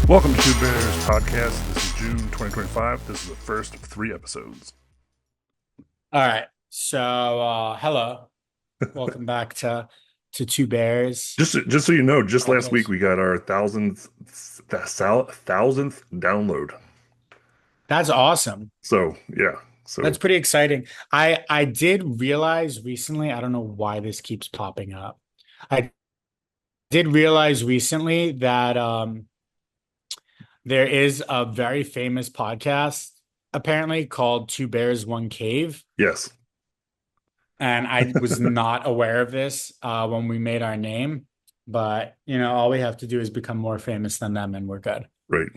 Welcome to Two Bears Podcast. This is June 2025. This is the first of 3 episodes. All right. Hello. Welcome back to Two Bears. Just so you know, just last week Podcast. we got our thousandth download. That's awesome. So yeah, so That's pretty exciting. I did realize recently, I don't know why this keeps popping up. I did realize recently that there is a very famous podcast apparently called Two Bears, One Cave. yes, And I was not aware of this when we made our name. But, all we have to do is become more famous than them and we're good. right,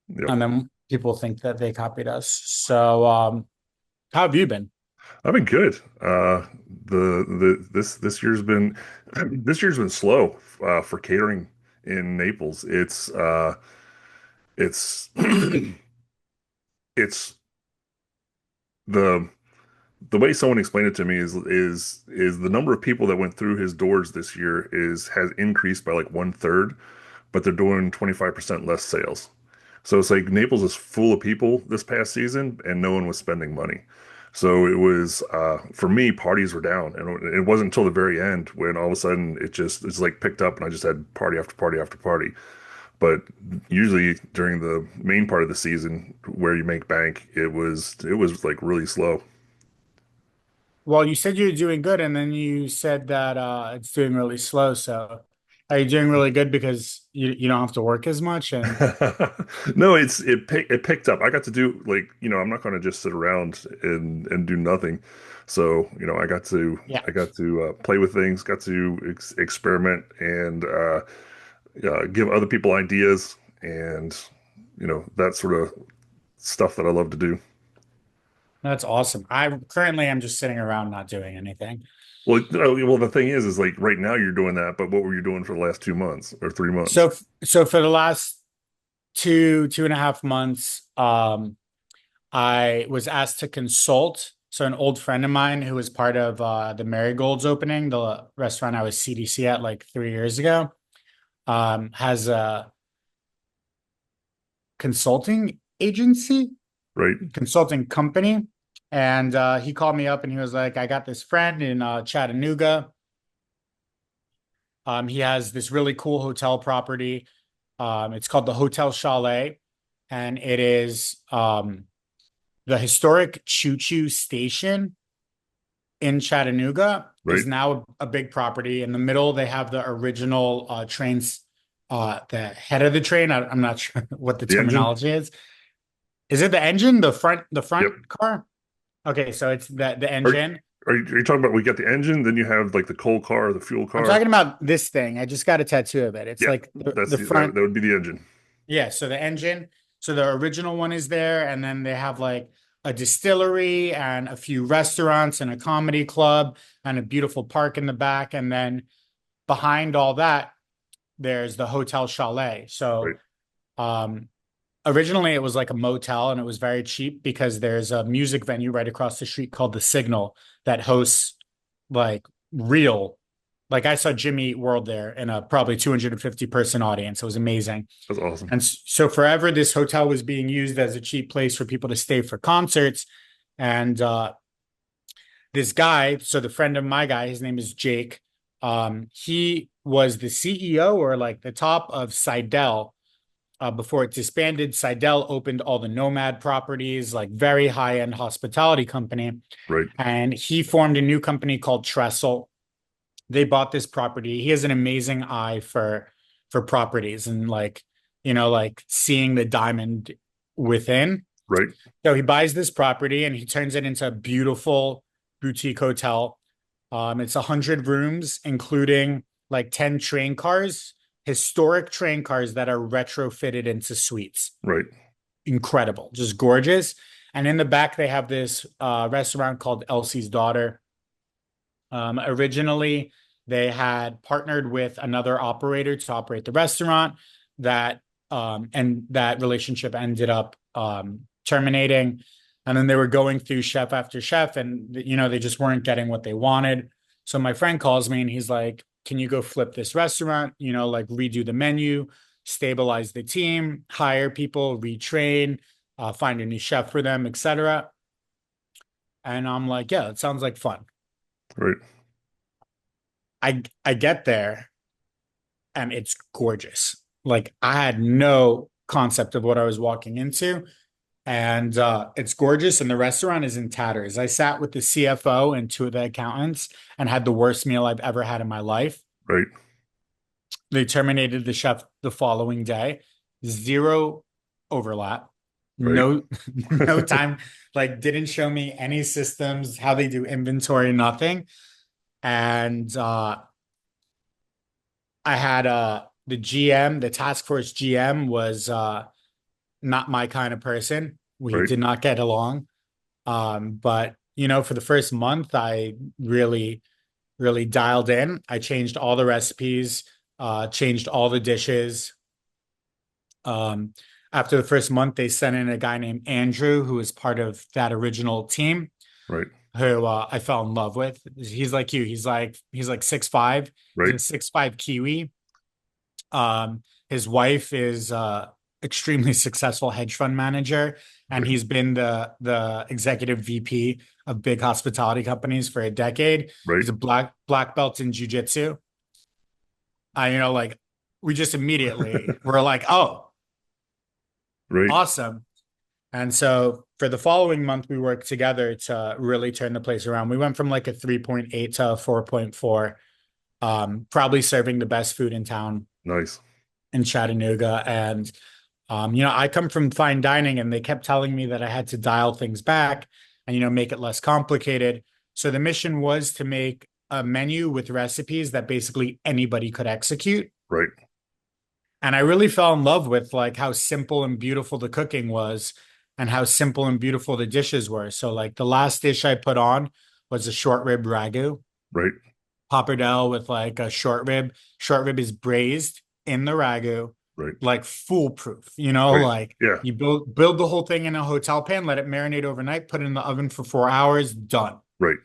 yep. And then people think that they copied us. So, how have you been? I've been good. This year's been this year's been slow for catering in Naples. It's it's the the way someone explained it to me is the number of people that went through his doors this year is has increased by like 1/3, but they're doing 25% less sales. So it's like Naples is full of people this past season and no one was spending money. So it was for me, parties were down, and it wasn't until the very end when all of a sudden it's like picked up and I just had party after party after party. But usually during the main part of the season where you make bank, it was like really slow. Well, you said you're doing good, and then you said that it's doing really slow. So, are you doing really good because you don't have to work as much? And No, it picked up. I got to do like, I'm not going to just sit around and do nothing. So, yeah, I got to play with things, got to experiment and give other people ideas and that sort of stuff that I love to do. that's awesome. I currently am just sitting around not doing anything. Well, the thing is like right now you're doing that, but what were you doing for the last 2 months or 3 months? So for the last two and a half months, I was asked to consult. So an old friend of mine who was part of the Marigold's opening, the restaurant I was CDC at like 3 years ago, has a consulting agency, Right? consulting company. And he called me up and he was like, I got this friend in Chattanooga. He has this really cool hotel property. It's called the Hotel Chalet, and it is the historic Choo Choo Station in Chattanooga Right? is now a big property. In the middle, they have the original trains, the head of the train. I'm not sure what the The engine? terminology is. Is it the engine, the front Yep. car? Okay, so it's the Are engine. are you talking about we got the engine, then you have like the coal car, the fuel I'm car? talking about this thing. I just got a tattoo of it. It's Yeah, like that's the that, front. that would be the engine. Yeah, so the engine. So the original one is there, and then they have like a distillery and a few restaurants and a comedy club and a beautiful park in the back. And then behind all that, there's the Hotel Chalet. Right. So um originally it was like a motel and it was very cheap because there's a music venue right across the street called The Signal that hosts like real like I saw Jimmy Eat World there in a probably 250 person audience. It was amazing. That's awesome. And so forever, this hotel was being used as a cheap place for people to stay for concerts. And this guy, so the friend of my guy, his name is Jake. He was the CEO or like the top of Seidel before it disbanded. Seidel opened all the Nomad properties, like very high end hospitality company. Right. And he formed a new company called Trestle. They bought this property. He has an amazing eye for properties and like seeing the diamond within. Right. So he buys this property and he turns it into a beautiful boutique hotel. It's 100 rooms, including like 10 train cars, historic train cars that are retrofitted into suites. Right. Incredible, just gorgeous. And in the back, they have this restaurant called Elsie's Daughter. Originally, they had partnered with another operator to operate the restaurant. That relationship ended up terminating. And then they were going through chef after chef, and they just weren't getting what they wanted. So my friend calls me and he's like, "Can you go flip this restaurant? Like redo the menu, stabilize the team, hire people, retrain, find a new chef for them, etc. And I'm like, yeah, it sounds like fun. Right. I get there and it's gorgeous. Like I had no concept of what I was walking into. And it's gorgeous. And the restaurant is in tatters. I sat with the CFO and two of the accountants and had the worst meal I've ever had in my life. Right. They terminated the chef the following day. Zero overlap. Right. No, no time. Like didn't show me any systems, how they do inventory, nothing. And I had the GM, the task force GM was not my kind of person. We Right. did not get along. But for the first month, I really, really dialed in. I changed all the recipes, changed all the dishes. Um, After the first month, they sent in a guy named Andrew, who was part of that original team, Right. who I fell in love with. He's like you. He's like 6'5". He's Right. a 6'5" Kiwi. His wife is extremely successful hedge fund manager, and Right. he's been the executive VP of big hospitality companies for a decade. Right. He's a black belt in jujitsu. Like we just immediately were like, oh, Right. awesome. And so for the following month, we worked together to really turn the place around. We went from like a 3.8 to a 4.4, probably serving the best food in town Nice. in Chattanooga. And I come from fine dining, and they kept telling me that I had to dial things back and make it less complicated. So the mission was to make a menu with recipes that basically anybody could execute. Right. And I really fell in love with like how simple and beautiful the cooking was and how simple and beautiful the dishes were. So like the last dish I put on was a short rib ragu, Right. pappardelle with like a short rib. Short rib is braised in the ragu, Right. like foolproof. Right. Like Yeah. you build the whole thing in a hotel pan, let it marinate overnight, put it in the oven for 4 hours, done. Right.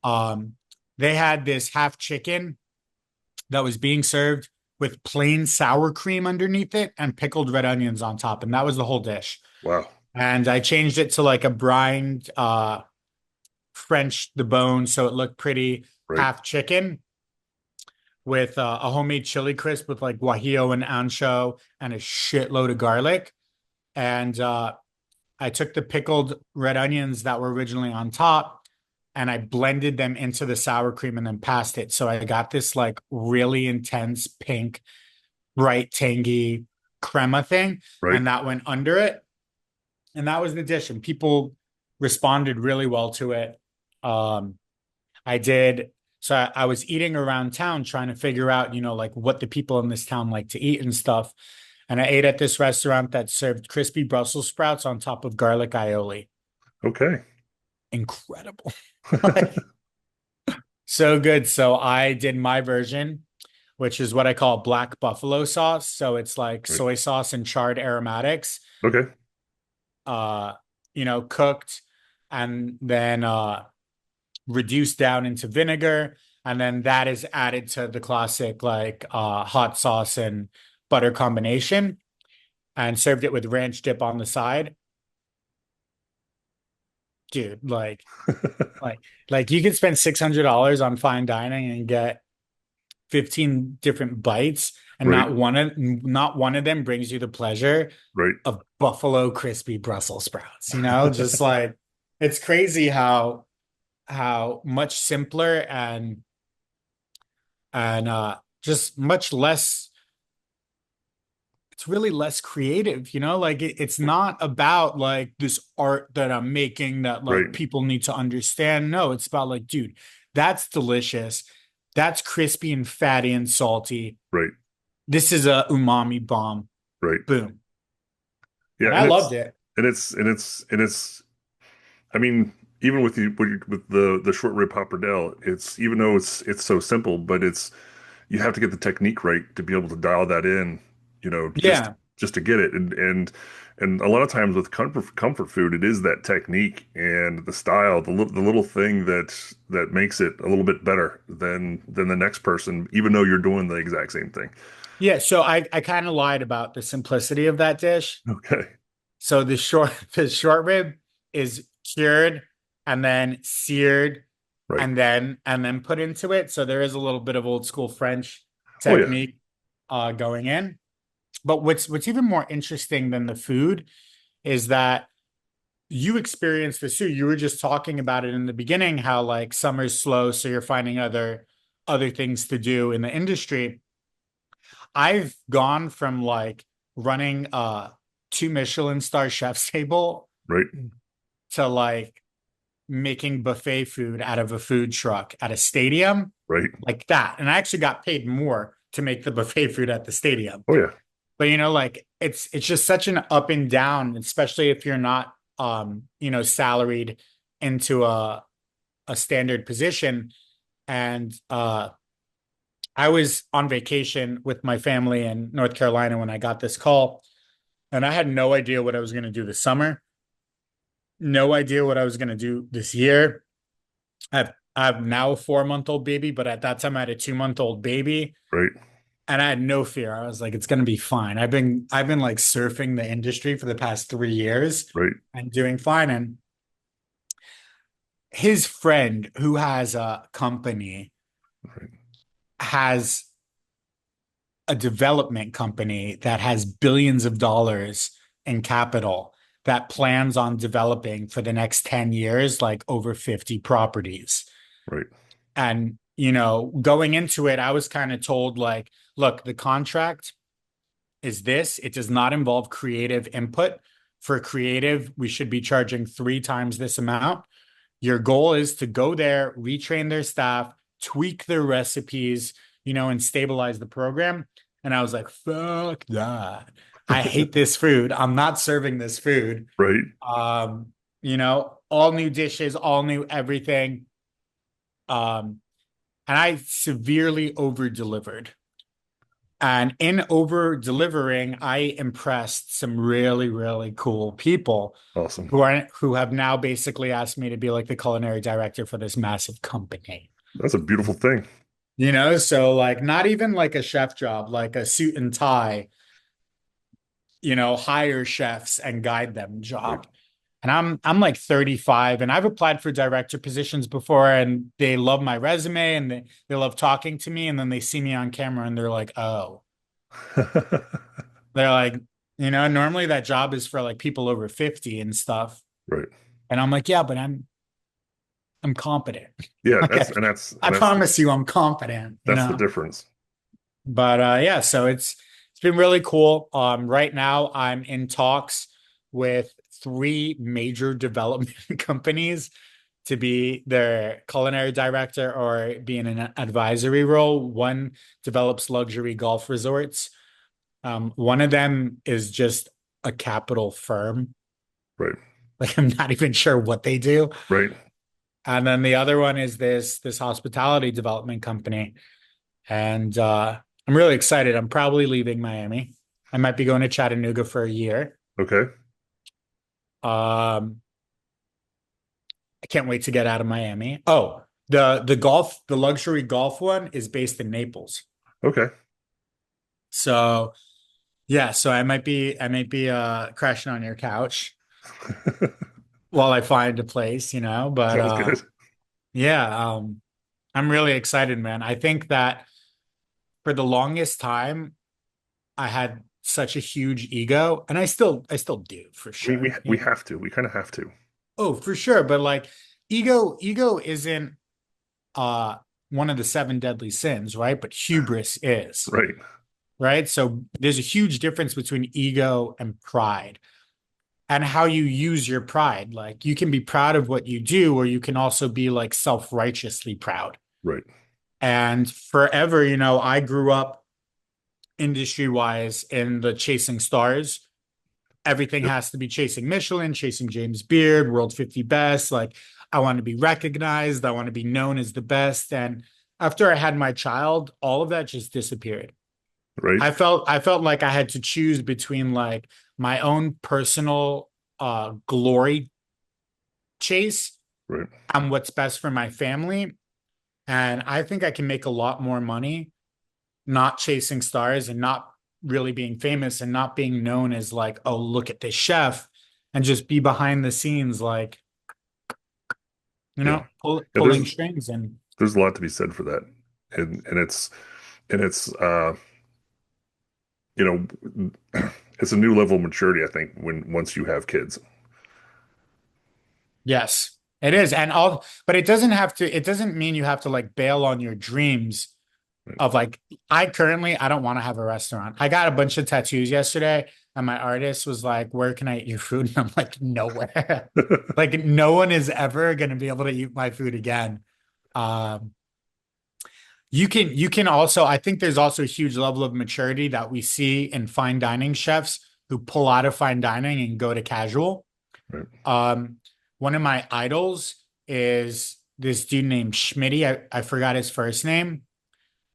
Um, they had this half chicken that was being served with plain sour cream underneath it and pickled red onions on top, and that was the whole dish. Wow. And I changed it to like a brined French the bone, so it looked pretty, Right. half chicken with a homemade chili crisp with like guajillo and ancho and a shitload of garlic. And I took the pickled red onions that were originally on top and I blended them into the sour cream and then passed it. So I got this like really intense pink, bright, tangy crema thing, Right. and that went under it. And that was the dish. And people responded really well to it. Um, I did. So I was eating around town trying to figure out, like what the people in this town like to eat and stuff. And I ate at this restaurant that served crispy Brussels sprouts on top of garlic aioli. Okay. Incredible. Like, so good. So I did my version, which is what I call black buffalo sauce. So it's like Right. soy sauce and charred aromatics, Okay. uh, cooked and then reduced down into vinegar. And then that is added to the classic like hot sauce and butter combination and served it with ranch dip on the side. Dude, like, you could spend $600 on fine dining and get 15 different bites, and Right. not one of them brings you the pleasure Right. of buffalo crispy Brussels sprouts. Just like it's crazy how much simpler and just much less, it's really less creative, like it's not about like this art that I'm making that like Right. people need to understand. No, it's about like, dude, that's delicious. That's crispy and fatty and salty. Right. This is a umami bomb. Right. Boom. Yeah. And I loved it. And it's I mean, even with the short rib pappardelle, it's even though it's so simple, but it's you have to get the technique right to be able to dial that in, just Yeah. just to get it. And a lot of times with comfort food, it is that technique and the style, the little thing that makes it a little bit better than the next person, even though you're doing the exact same thing. Yeah, so I kind of lied about the simplicity of that dish. Okay. So the short rib is cured and then seared Right. and then put into it. So there is a little bit of old school French Oh yeah. technique going in. But what's even more interesting than the food is that you experience this too. You were just talking about it in the beginning, how like summer's slow, so you're finding other things to do in the industry. I've gone from like running two Michelin star chef's table Right. to like making buffet food out of a food truck at a stadium Right. like that. And I actually got paid more to make the buffet food at the stadium. Oh yeah. But like it's just such an up and down, especially if you're not salaried into a standard position. And I was on vacation with my family in North Carolina when I got this call, and I had no idea what I was going to do this summer, no idea what I was going to do this year. I have now a 4 month old baby, but at that time I had a 2 month old baby, Right. and I had no fear. I was like, it's going to be fine. I've been like surfing the industry for the past 3 years Right. and doing fine. And his friend who has a company Right. has a development company that has billions of dollars in capital that plans on developing for the next 10 years, like over 50 properties. Right. And, going into it, I was kind of told, like, look, the contract is this, it does not involve creative input. For creative, we should be charging 3 times this amount. Your goal is to go there, retrain their staff, tweak their recipes, and stabilize the program. And I was like, fuck that. I hate this food. I'm not serving this food. Right. All new dishes, all new everything. And I severely over delivered. And in over delivering, I impressed some really, really cool people Awesome. who have now basically asked me to be like the culinary director for this massive company. That's a beautiful thing. So like not even like a chef job, like a suit and tie, hire chefs and guide them Right. job. And I'm like 35 and I've applied for director positions before and they love my resume and they love talking to me and then they see me on camera and they're like, "Oh." They're like, normally that job is for like people over 50 and stuff. Right. And I'm like, "Yeah, but I'm competent." Yeah, Okay. I promise you I'm competent, that's the difference. But yeah, so it's been really cool. Right now I'm in talks with three major development companies to be their culinary director or be in an advisory role. One develops luxury golf resorts. One of them is just a capital firm. Right. Like I'm not even sure what they do. Right. And then the other one is this hospitality development company. And I'm really excited. I'm probably leaving Miami. I might be going to Chattanooga for a year. Okay. Um, I can't wait to get out of Miami. Oh, the luxury golf one is based in Naples. Okay. So yeah, so I might be crashing on your couch while I find a place, but Sounds good. yeah, I'm really excited, man. I think that for the longest time I had such a huge ego, and I still do for We sure. we have to. We kind of have to. Oh, for sure. But like ego isn't uh one of the seven deadly sins, right? But hubris is, Right. right? So there's a huge difference between ego and pride and how you use your pride. Like you can be proud of what you do, or you can also be like self-righteously proud. Right. And forever, I grew up industry wise in the chasing stars. Everything Yep. has to be chasing Michelin, chasing James Beard, World 50 Best. Like, I want to be recognized. I want to be known as the best. And after I had my child, all of that just disappeared. right, I felt like I had to choose between like my own personal glory chase right. and what's best for my family. And I think I can make a lot more money not chasing stars and not really being famous and not being known as like, oh, look at this chef, and just be behind the scenes, like, Yeah, yeah. pulling strings. And There's a lot to be said for that, and it's you know, it's a new level of maturity, I think, when once you have kids. yes, it is. And all, but it doesn't mean you have to like bail on your dreams Right. of like, I don't want to have a restaurant. I got a bunch of tattoos yesterday, and my artist was like, "Where can I eat your food?" And I'm like, "Nowhere." Like no one is ever gonna be able to eat my food again. Um, you can also, I think there's also a huge level of maturity that we see in fine dining chefs who pull out of fine dining and go to casual. Right, Um, One of my idols is this dude named Schmitty. I forgot his first name,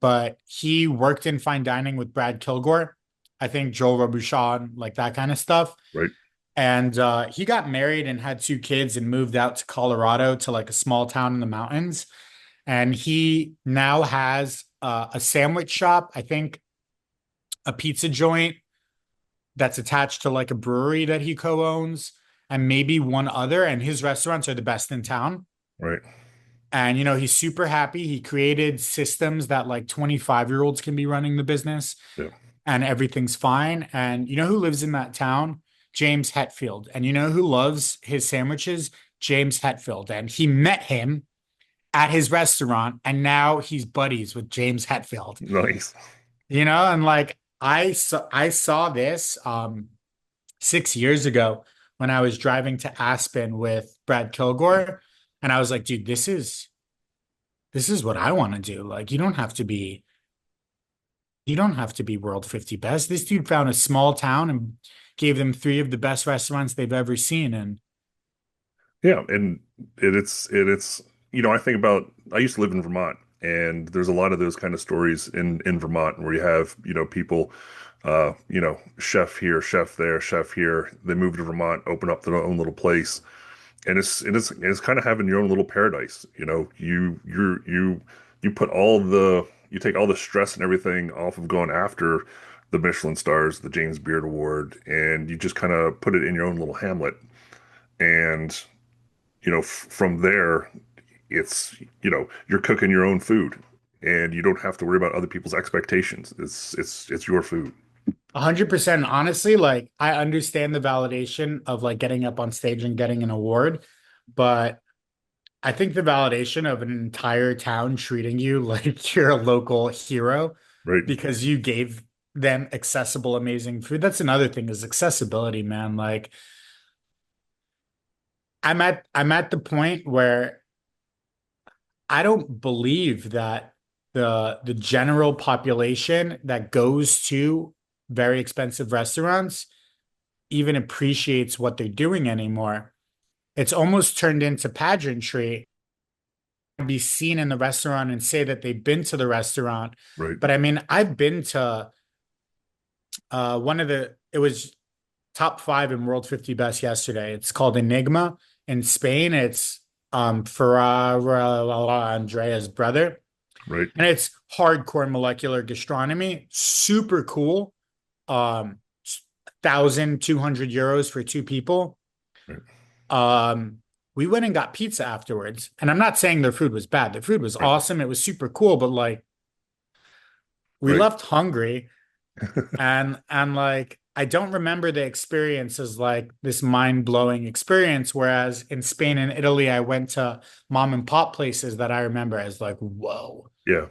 but he worked in fine dining with Brad Kilgore. I think Joel Robuchon, like that kind of stuff. right, And he got married and had two kids and moved out to Colorado to like a small town in the mountains. And he now has a sandwich shop, I think a pizza joint that's attached to like a brewery that he co-owns, and maybe one other. And his restaurants are the best in town. right. And, he's super happy. He created systems that like 25-year-olds can be running the business, Yeah, and everything's fine. And you know who lives in that town? James Hetfield. And you know who loves his sandwiches? James Hetfield. And he met him at his restaurant, and now he's buddies with James Hetfield. nice. And like I saw this 6 years ago when I was driving to Aspen with Brad Kilgore, and I was like, dude, this is what I want to do. Like you don't have to be world 50 best. This dude found a small town and gave them three of the best restaurants they've ever seen. And Yeah, and it's I think about I used to live in Vermont, and there's a lot of those kind of stories in Vermont where you have people, chef here, chef there, chef here. They move to Vermont, open up their own little place, and it's kind of having your own little paradise. You put you take all the stress and everything off of going after the Michelin stars, the James Beard Award, and you just kind of put it in your own little hamlet. And from there, you're cooking your own food, and you don't have to worry about other people's expectations. It's your food. 100%, honestly, like I understand the validation of like getting up on stage and getting an award, but I think the validation of an entire town treating you like you're a local hero Right, because you gave them accessible, amazing food. That's another thing is accessibility, man. Like I'm at the point where I don't believe that the general population that goes to very expensive restaurants even appreciates what they're doing anymore. It's almost turned into pageantry to be seen in the restaurant and say that they've been to the restaurant. right, But I mean, I've been to it was top five in World 50 Best yesterday. It's called Enigma in Spain. It's Ferrara Andrea's brother. right, And it's hardcore molecular gastronomy. Super cool. 1,200 euros for two people. right, Um, we went and got pizza afterwards. And I'm not saying their food was bad. Their food was right, awesome. It was super cool, but like we right. left hungry, and like I don't remember the experience as like this mind-blowing experience. Whereas in Spain and Italy, I went to mom and pop places that I remember as like, whoa, Yeah,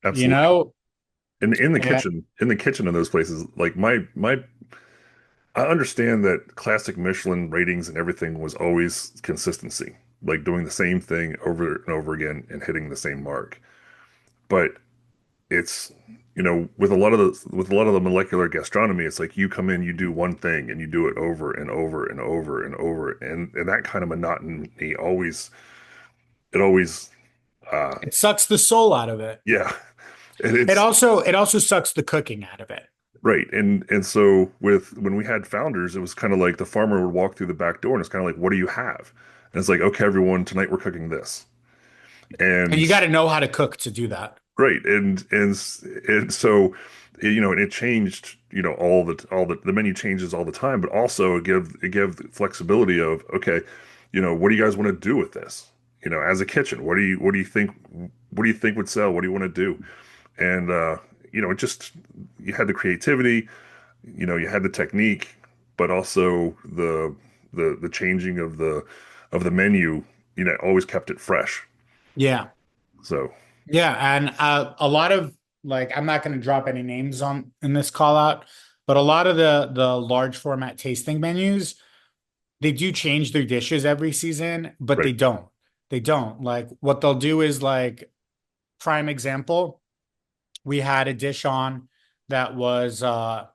you absolutely. know? And In the kitchen of those places, like I understand that classic Michelin ratings and everything was always consistency, like doing the same thing over and over again and hitting the same mark. But it's with a lot of the molecular gastronomy, it's like you come in, you do one thing, and you do it over and over and over and over, and that kind of monotony always it always uh it sucks the soul out of it. yeah, And It it's also it also sucks the cooking out of it. right. And so with when we had founders, it was kind of like the farmer would walk through the back door and it's kind of like, what do you have? And it's like, okay, everyone, tonight we're cooking this. And And you got to know how to cook to do that. right. And so and it changed, the menu changes all the time, but also it gave the flexibility of, okay, what do you guys want to do with this? As a kitchen, what do you think would sell? What do you want to do? And it just you had the creativity, you had the technique, but also the changing of the menu, always kept it fresh. Yeah. So, Yeah, and a lot of like I'm not going to drop any names on in this call out, but a lot of the large format tasting menus, they do change their dishes every season, but right, they don't. They don't. Like what they'll do is like prime example, we had a dish on that was a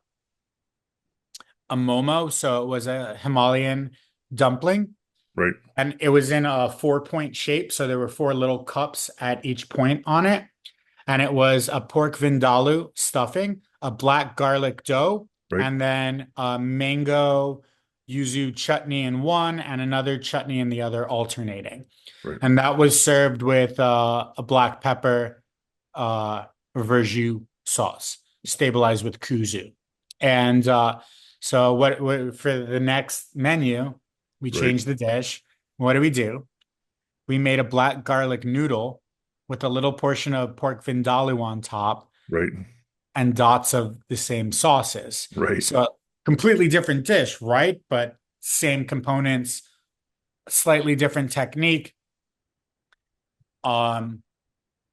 momo, so it was a Himalayan dumpling. right, And it was in a 4-point shape. So there were four little cups at each point on it. And it was a pork vindaloo stuffing, a black garlic dough, right, and then a mango yuzu chutney in one and another chutney in the other, alternating. right, And that was served with a black pepper uh, verjus sauce, stabilized with kuzu. And so what for the next menu, we right, changed the dish. What do? We made a black garlic noodle with a little portion of pork vindaloo on top right, and dots of the same sauces. right. So completely different dish, right? But same components, slightly different technique. Um,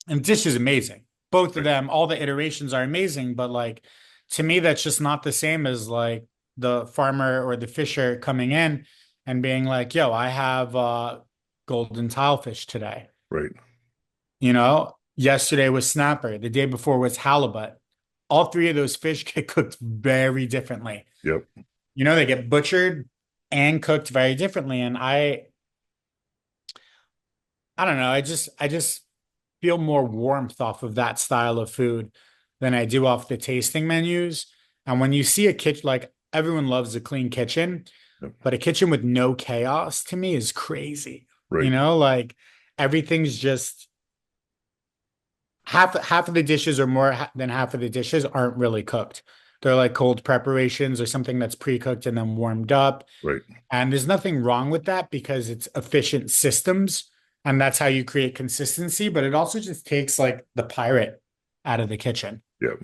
and the dish is amazing. Both of Right. them, all the iterations are amazing, but like to me, that's just not the same as like the farmer or the fisher coming in and being like, yo, I have golden tilefish today. Right. Yesterday was snapper, the day before was halibut. All three of those fish get cooked very differently. Yep. They get butchered and cooked very differently. And I don't know, I just feel more warmth off of that style of food than I do off the tasting menus. And when you see a kitchen, like everyone loves a clean kitchen, Yep. but a kitchen with no chaos to me is crazy. Right. Like everything's just half of the dishes or more than half of the dishes aren't really cooked. They're like cold preparations or something that's pre-cooked and then warmed up. Right. And there's nothing wrong with that because it's efficient systems and that's how you create consistency, but it also just takes like the pirate out of the kitchen. Yep.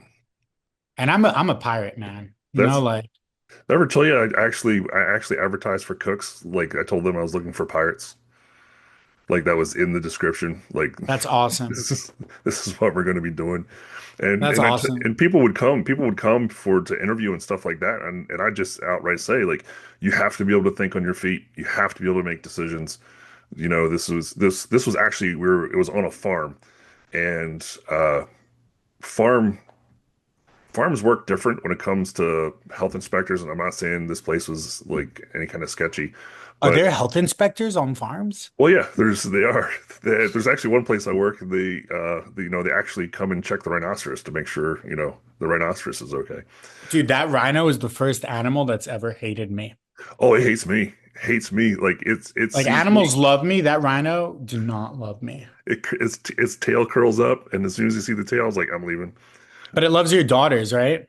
And I'm a pirate, man. That's Like Did I ever tell you I actually advertised for cooks. Like I told them I was looking for pirates. Like that was in the description. Like that's awesome. this is this is what we're going to be doing. And That's and awesome. and people would come for to interview and stuff like that. And I just outright say, like, you have to be able to think on your feet. You have to be able to make decisions. This was actually it was on a farm, and farm farms work different when it comes to health inspectors. And I'm not saying this place was like any kind of sketchy, Are but there health inspectors on farms? well, yeah, they are. There's actually one place I work. They actually come and check the rhinoceros to make sure the rhinoceros is okay. Dude, that rhino is the first animal that's ever hated me. Oh, it hates me. Hates me. Like it Like sees me. animals love me. That rhino do not love me. Its tail curls up, and as soon as you see the tail, I was like, I'm leaving. But it loves your daughters, right?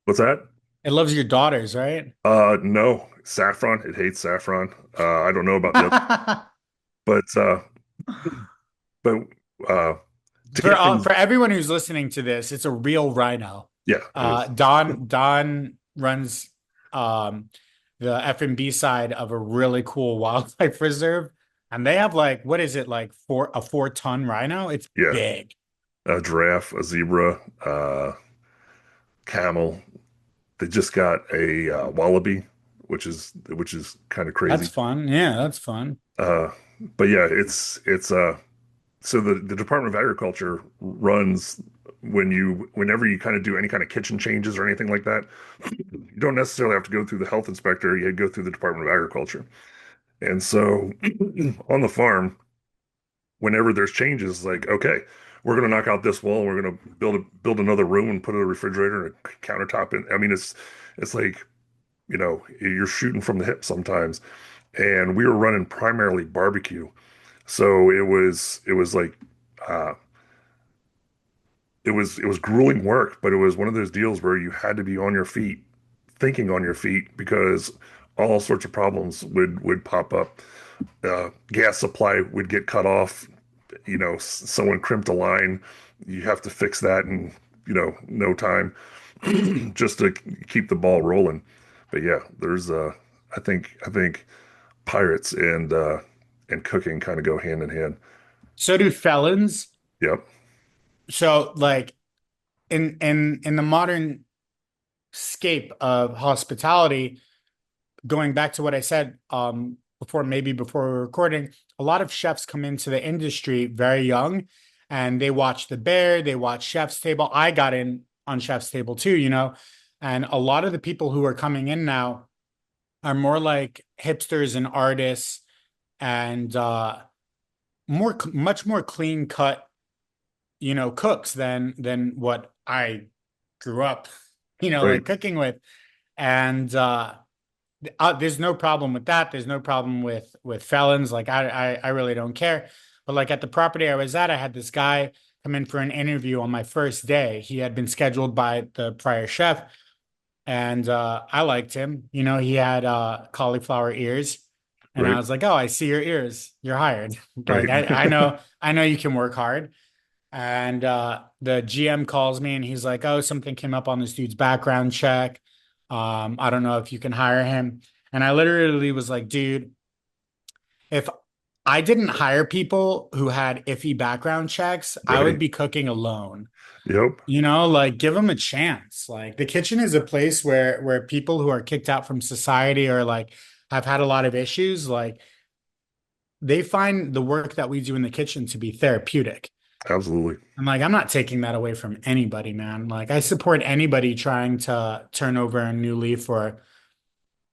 What's that? It loves your daughters, right? No, saffron. It hates saffron. I don't know about the other, but but to For get things, for everyone who's listening to this, it's a real rhino. yeah, it is. Don runs the F&B side of a really cool wildlife reserve, and they have like what is it like 4 ton rhino? It's Yeah, big. a giraffe, a zebra, camel. They just got a wallaby, which is kind of That's crazy. fun. Yeah, that's fun. Uh, but yeah, it's so the Department of Agriculture runs whenever you kind of do any kind of kitchen changes or anything like that, you don't necessarily have to go through the health inspector. You go through the Department of Agriculture. And so on the farm, whenever there's changes, like, okay, we're gonna knock out this wall. We're gonna build another room and put a refrigerator and a countertop in. I mean, it's like, you're shooting from the hip sometimes. And we were running primarily barbecue, so it was like uh, it was grueling work, but it was one of those deals where you had to be on your feet, thinking on your feet, because all sorts of problems would pop up. Gas supply would get cut off. Someone crimped a line. You have to fix that in no time, just to keep the ball rolling. But yeah, there's I think pirates and cooking kind of go hand in hand. So do felons. Yep. So like in the modern scape of hospitality, going back to what I said before we were recording, a lot of chefs come into the industry very young and they watch The Bear, they watch Chef's Table. I got in on Chef's Table too, and a lot of the people who are coming in now are more like hipsters and artists and much more clean cut, cooks than what I grew up, Right. like cooking with. And there's no problem with that. There's no problem with felons. Like I really don't care. But like at the property I was at, I had this guy come in for an interview on my first day. He had been scheduled by the prior chef, and I liked him. He had cauliflower ears, and I Right. was like, "Oh, I see your ears. You're hired." Like Right. I know you can work hard. And the GM calls me and he's like, "Oh, something came up on this dude's background check. I don't know if you can hire him." And I literally was like, "Dude, if I didn't hire people who had iffy background checks, I would Right. be cooking alone." Yep. Like give them a chance. Like the kitchen is a place where people who are kicked out from society or like have had a lot of issues, like they find the work that we do in the kitchen to be therapeutic. Absolutely. I'm like, I'm not taking that away from anybody, man. Like, I support anybody trying to turn over a new leaf or,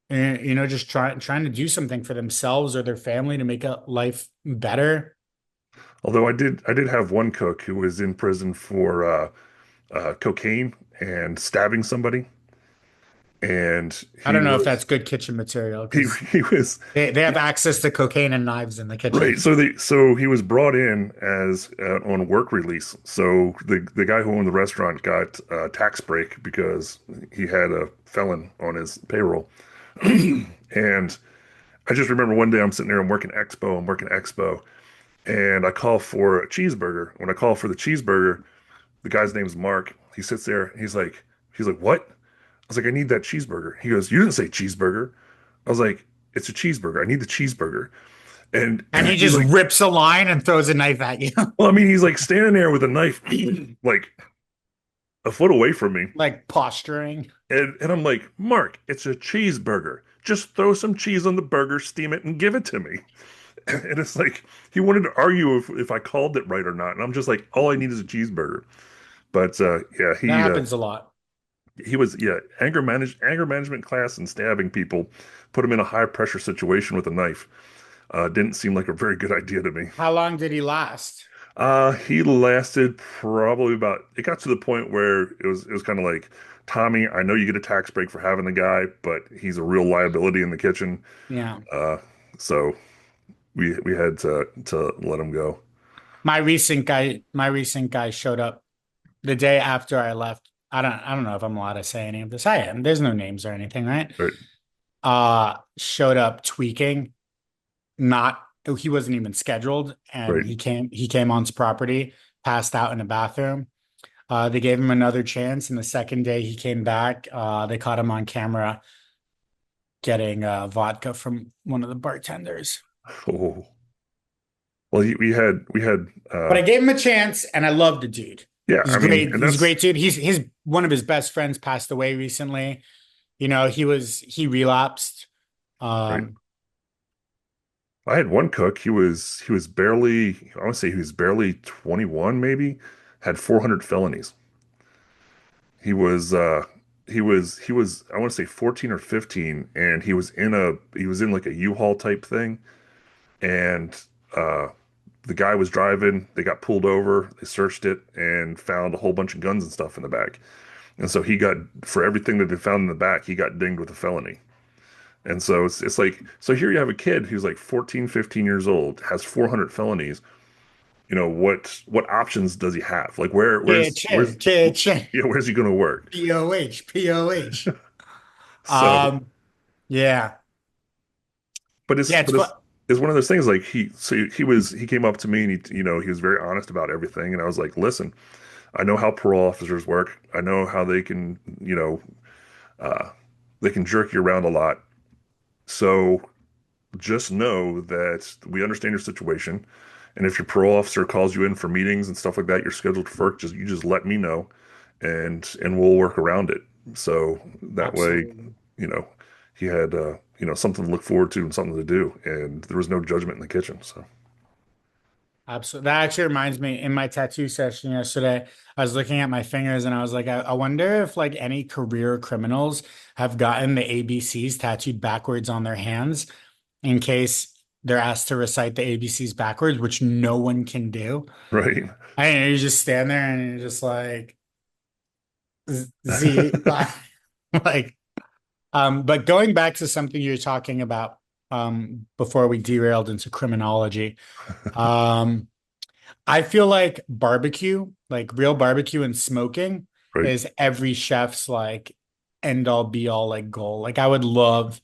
just trying to do something for themselves or their family to make a life better. Although I did have one cook who was in prison for cocaine and stabbing somebody, and I he don't know if that's was good kitchen material he because he was they have access to cocaine and knives in the kitchen. right. So he was brought in as on work release. So the guy who owned the restaurant got a tax break because he had a felon on his payroll. And I just remember one day I'm sitting there, I'm working expo, and I call for a cheeseburger. When I call for the cheeseburger, the guy's name's Mark. He sits there, he's like, what? I was like, I need that cheeseburger. He goes, you didn't say cheeseburger. I was like, it's a cheeseburger. I need the cheeseburger. And And he he's just like, rips a line and throws a knife at you, well, I mean, he's like standing there with a knife, like a foot away from me. like posturing. And I'm like, Mark, it's a cheeseburger. Just throw some cheese on the burger, steam it, and give it to me. And it's like he wanted to argue if I called it right or not. And I'm just like, all I need is a cheeseburger. But yeah, That happens a lot. he was, yeah, anger management class and stabbing people, put him in a high pressure situation with a knife. Didn't seem like a very good idea to me. How long did he last? He lasted probably about, it got to the point where it was kind of like, Tommy, I know you get a tax break for having the guy, but he's a real liability in the kitchen. Yeah. Uh, so we had to let him go. My recent guy showed up the day after I left. I don't know if I'm allowed to say any of this. I am. There's no names or anything, right? Right, Showed up tweaking. Not he wasn't even scheduled, and right. he came onto property, passed out in the bathroom. They gave him another chance, and the second day he came back, they caught him on camera getting vodka from one of the bartenders. Oh, well, we had But I gave him a chance, and I love the dude. yeah. He's I mean, great. and He's a that's great dude. He's one of his best friends passed away recently. He relapsed. right. Um, I had one cook. He was barely, I want to say he was barely 21, maybe, had 400 felonies. He was I want to say 14 or 15, and he was in like a U-Haul type thing, and uh the guy was driving, they got pulled over, they searched it and found a whole bunch of guns and stuff in the back. And so he got, for everything that they found in the back, he got dinged with a felony. And so it's like, so here you have a kid who's like 14, 15 years old, has 400 felonies. You know, what options does he have? Like Chill, chill, chill. where's he going to work? POH, POH. So, Yeah. but Yeah, it's fun. it's one of those things like he came up to me and he was very honest about everything. And I was like, listen, I know how parole officers work. I know how they can, uh, they can jerk you around a lot. So just know that we understand your situation. And if your parole officer calls you in for meetings and stuff like that, you're scheduled for work, just let me know and we'll work around it. So that way, Absolutely. you know, he had something to look forward to and something to do. And there was no judgment in the kitchen. So Absolutely. That actually reminds me, in my tattoo session yesterday, I was looking at my fingers and I was like, I wonder if like any career criminals have gotten the ABCs tattooed backwards on their hands in case they're asked to recite the ABCs backwards, which no one can do. right. And you just stand there and you're just like Z like but going back to something you're talking about before we derailed into criminology. Um I feel like barbecue, like real barbecue and smoking, Right. is every chef's like end all be all like goal. Like I would love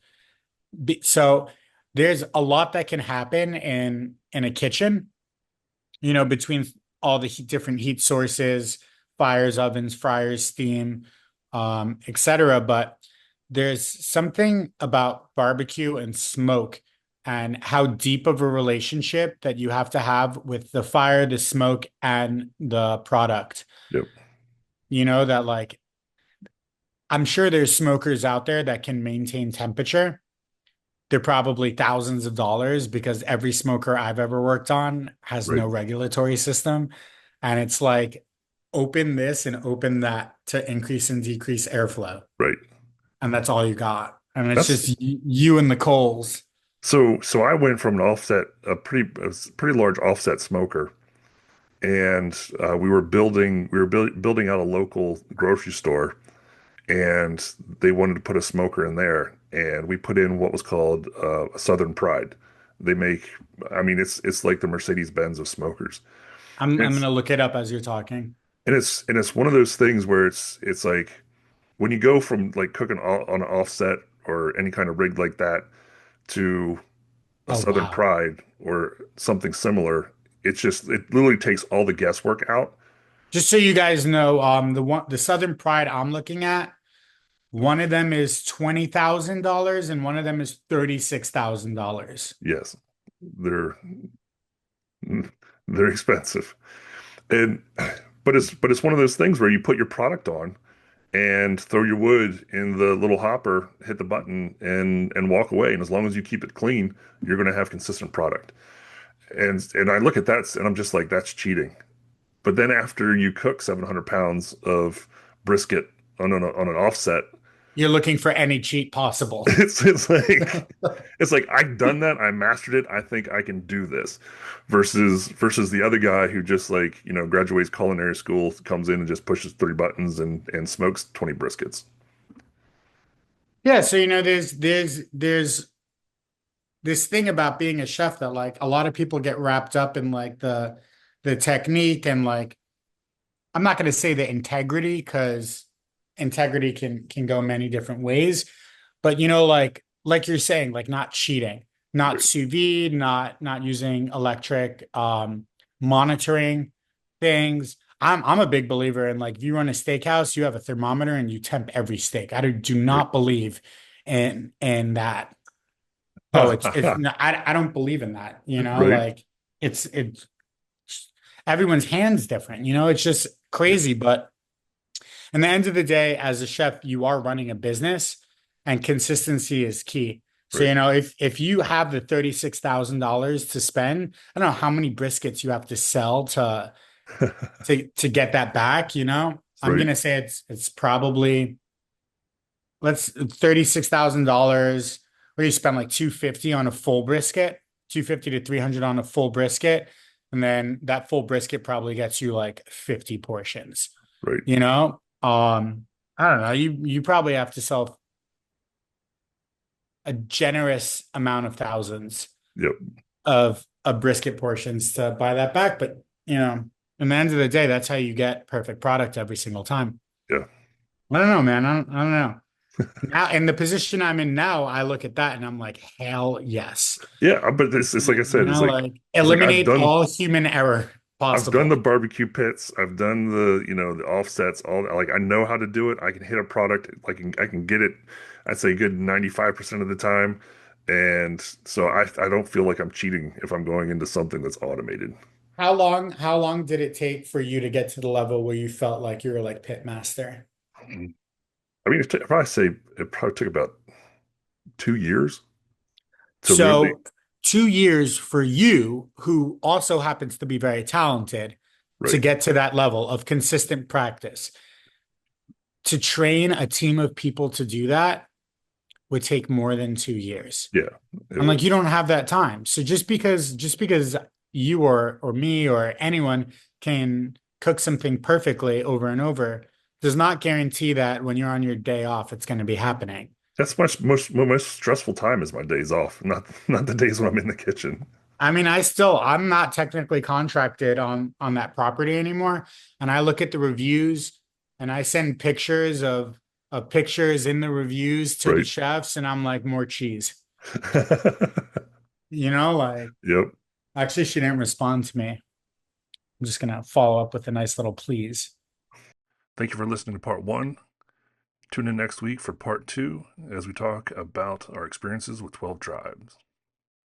so there's a lot that can happen in a kitchen, between all the different heat sources, fires, ovens, fryers, steam, etc. But there's something about barbecue and smoke and how deep of a relationship that you have to have with the fire, the smoke, and the product. Yep. That like I'm sure there's smokers out there that can maintain temperature. They're probably thousands of dollars because every smoker I've ever worked on has Right. no regulatory system. And it's like open this and open that to increase and decrease airflow. Right. And that's all you got. And it's That's just you and the coals. so I went from a pretty large offset smoker, and we were building out a local grocery store, and they wanted to put a smoker in there, and we put in what was called a Southern Pride. They make, I mean, it's like the Mercedes-Benz of smokers. I'm It's gonna look it up as you're talking. and it's one of those things where it's like when you go from like cooking on an offset or any kind of rig like that to a Oh Southern wow. Pride or something similar, it literally takes all the guesswork out. Just so you guys know, the Southern Pride I'm looking at, one of them is $20,000 and one of them is $36,000. Yes, they're they're expensive. And but it's one of those things where you put your product on and throw your wood in the little hopper, hit the button and walk away. And as long as you keep it clean, you're going to have consistent product. And I look at that and I'm just like, that's cheating. But then after you cook 700 pounds of brisket on an offset, You're looking for any cheat possible. it's like I've done that, I mastered it, I think I can do this, versus the other guy who just like graduates culinary school, comes in and just pushes three buttons and smokes 20 briskets. Yeah, so there's this thing about being a chef that like a lot of people get wrapped up in like the technique and like I'm not going to say the integrity because integrity can go many different ways, but like you're saying, like not cheating, not Right, sous vide, not using electric monitoring things. I'm a big believer in like if you run a steakhouse, you have a thermometer and you temp every steak. I do right, not believe in that. Oh, it's no, I don't believe in that, right, like it's everyone's hands different, it's just yeah, crazy. But in the end of the day, as a chef, you are running a business and consistency is key. So, right, if you have the $36,000 to spend, I don't know how many briskets you have to sell to get that back, I'm right, gonna say it's probably let's $36,000 where you spend like 250 on a full brisket, 250 to 300 on a full brisket. and then that full brisket probably gets you like 50 portions, Right. you know? I don't know. You probably have to sell a generous amount of thousands Yep. of brisket portions to buy that back. But in the end of the day, that's how you get perfect product every single time. Yeah. I don't know, man. I don't know. Now, in the position I'm in now, I look at that and I'm like, hell yes. Yeah. But it's like I said, Like it's like eliminate all human error I've done possible. the barbecue pits. I've done the offsets, all that. Like I know how to do it. I can hit a product, like I can get it, I'd say good 95% of the time. And so I don't feel like I'm cheating if I'm going into something that's automated. How long did it take for you to get to the level where you felt like you were like pit master? I mean, if I say it probably took about 2 years to really, So 2 years for you, who also happens to be very talented, to right. get to that level of consistent practice. To train a team of people to do that would take more than 2 years. Yeah, it I'm would. like, you don't have that time. So just because you or me or anyone can cook something perfectly over and over does not guarantee that when you're on your day off, it's going to be happening. That's my most stressful time is my days off, not the days when I'm in the kitchen. I mean, I'm not technically contracted on that property anymore. And I look at the reviews and I send pictures of pictures in the reviews to the Right. chefs, and I'm like, more cheese. Like Yep. actually she didn't respond to me. I'm just gonna follow up with a nice little please. Thank you for listening to part one. Tune in next week for part two as we talk about our experiences with 12 tribes.